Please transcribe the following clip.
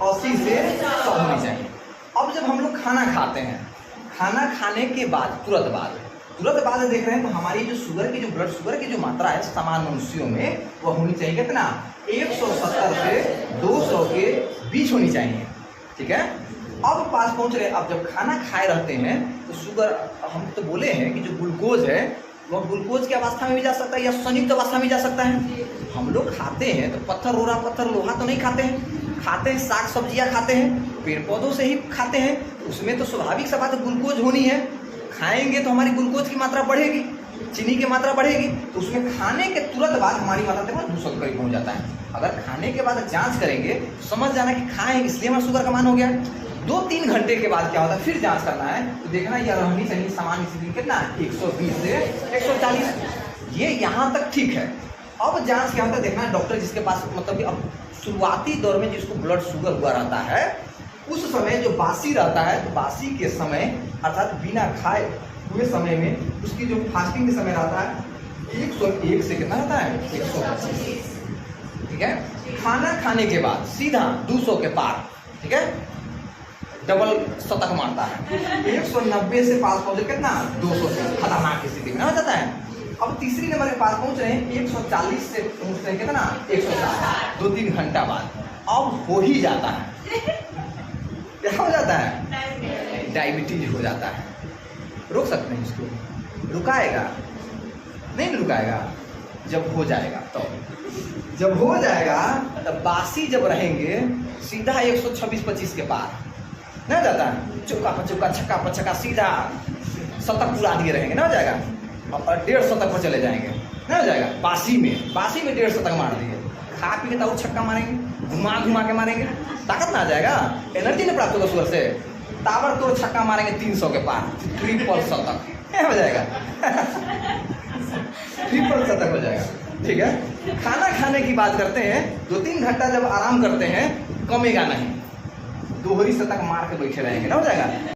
80 से 100 होनी चाहिए। अब जब हम लोग खाना खाते हैं, खाना खाने के बाद तुरंत बाद देख रहे हैं तो हमारी जो शुगर की, जो ब्लड शुगर की जो मात्रा है सामान्य मनुष्यों में वो होनी चाहिए कितना, 170 से 200 के बीच होनी चाहिए। ठीक है, अब पास पहुंच रहे। अब जब खाना खाए रहते हैं तो शुगर, हम तो बोले हैं कि जो ग्लूकोज है वह ग्लूकोज की अवस्था में भी जा सकता है या संयुक्त अवस्था में जा सकता है। हम लोग खाते हैं तो पत्थर रोरा पत्थर लोहा तो नहीं खाते हैं, खाते हैं साग सब्जियां खाते हैं, पेड़ पौधों से ही खाते हैं, तो उसमें तो स्वाभाविक सा बात ग्लूकोज होनी है। खाएंगे तो हमारी ग्लूकोज की मात्रा बढ़ेगी, चीनी की मात्रा बढ़ेगी, तो उसमें खाने के तुरंत बाद हमारी मात्रा देखो 200 के करीब पहुंच जाता है। अगर खाने के बाद जांच करेंगे तो समझ जाना कि खाए इसलिए हमारा शुगर का मान हो गया। 2-3 घंटे के बाद क्या होता है, फिर जांच करना है तो देखना यह रहनी चाहिए सामान्य स्थिति कितना, 120 से 140। ये यहाँ तक ठीक है। अब जांच क्या होता है देखना, डॉक्टर जिसके पास मतलब कि अब शुरुआती दौर में जिसको ब्लड शुगर हुआ रहता है उस समय जो बासी रहता है, तो बासी के समय अर्थात बिना खाए हुए समय में उसकी जो फास्टिंग के समय रहता है 101 से कितना रहता है, 125। ठीक है, खाना खाने के बाद सीधा 200 के पार, ठीक है, डबल शतक मारता है। 190 से पास पहुंचे कितना, 200 से खतरनाक स्थिति में हो जाता है। अब तीसरी नंबर के पास पहुंच रहे हैं 140 से पहुंच रहे हैं कितना, 160। 2-3 घंटा बाद अब हो ही जाता है, क्या हो जाता है, डायबिटीज हो जाता है। रोक सकते हैं इसको, रुकाएगा नहीं, रुकाएगा जब हो जाएगा। तो जब हो जाएगा तब बासी जब रहेंगे सीधा 126-25 के पार नहीं जाता है, चौका पर चौका छक्का पर छक्का सीधा शतक पूरा दिए रहेंगे ना, हो जाएगा। और 150 शतक पर चले जाएंगे ना, हो जाएगा। बासी में 150 शतक मार दिए, खा पी के तब छक्का मारेंगे, घुमा के मारेंगे, ताकत ना आ जाएगा, एनर्जी नहीं प्राप्त होगा शुगर से, ताबड़ तोड़ छक्का मारेंगे 300 के पार, ट्रिपल शतक हो जाएगा। ट्रिपल शतक हो जाएगा। ठीक है, खाना खाने की बात करते हैं, 2-3 घंटा जब आराम करते हैं कमेगा नहीं, दोहरी शतक मार के बैठे रहेंगे ना, हो जाएगा।